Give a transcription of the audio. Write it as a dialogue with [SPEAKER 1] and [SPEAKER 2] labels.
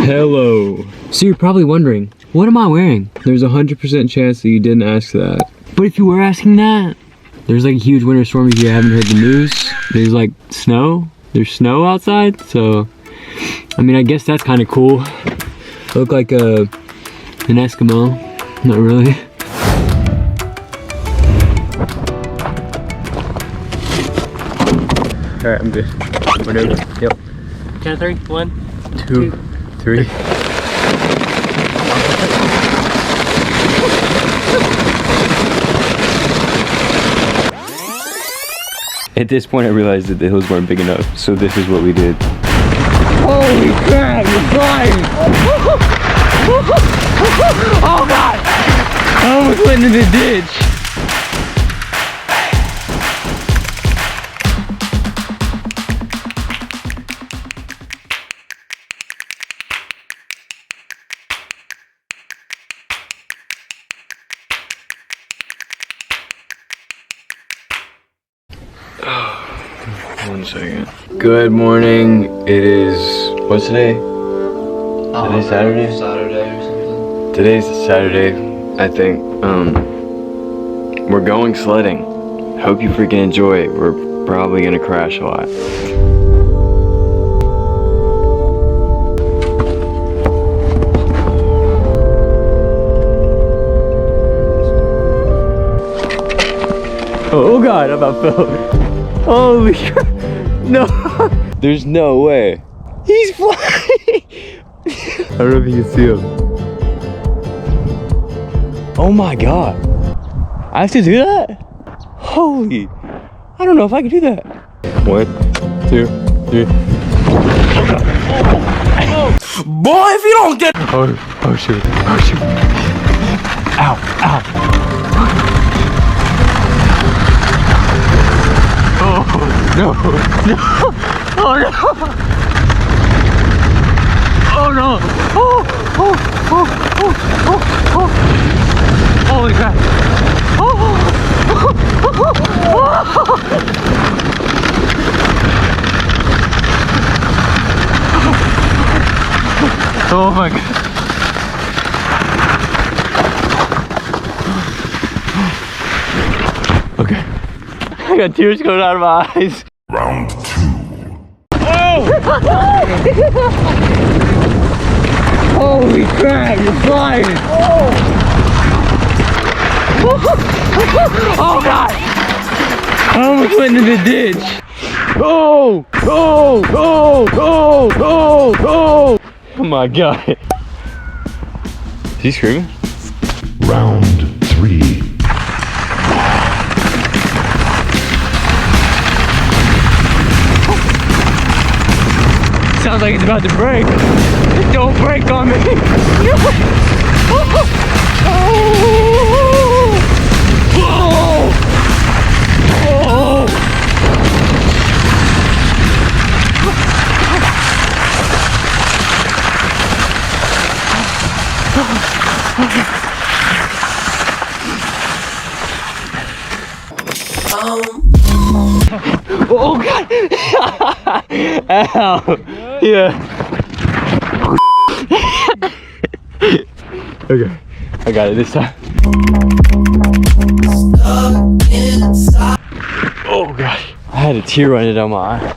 [SPEAKER 1] Hello. So you're probably wondering, what am I wearing? There's a 100% chance that you didn't ask that. But if you were asking that, there's like a huge winter storm if you haven't heard the news. There's like snow. There's snow outside, so I mean, I guess that's kind of cool. I look like an Eskimo. Not really. Alright, I'm good. Whatever. Yep.
[SPEAKER 2] Count of 3. 1,
[SPEAKER 1] 2, 3. At this point, I realized that the hills weren't big enough, so this is what we did. Holy crap, you're flying! Oh god! I almost went into the ditch. One second. Good morning. It is, what's today? Today's Saturday?
[SPEAKER 2] Saturday or something.
[SPEAKER 1] Today's Saturday, I think. We're going sledding. Hope you freaking enjoy it. We're probably gonna crash a lot. Oh god, I about fell. Holy crap. No. There's no way. He's flying. I don't know if you can see him. Oh my god. I have to do that? Holy. I don't know if I can do that. 1, 2, 3.
[SPEAKER 2] Boy, if you don't get.
[SPEAKER 1] Oh shoot. Oh shoot. Ow. Ow. Oh no. No. Oh no. Oh no! Oh! Oh! Oh! Oh! Oh! Oh! Holy crap! Oh! Oh! Oh! Oh my god! Okay. I got tears coming out of my eyes.
[SPEAKER 3] Round 2.
[SPEAKER 1] Oh! Holy crap, you're flying! Oh! Oh god! I almost went into the ditch! Oh! Oh! Oh! Oh! Oh! Oh! Oh my god! Is he screaming?
[SPEAKER 3] Round 3.
[SPEAKER 1] Sounds like it's about to break. Don't break on me. Oh god! Ow! Yeah. Okay, I got it this time. Oh gosh, I had a tear running down my eye.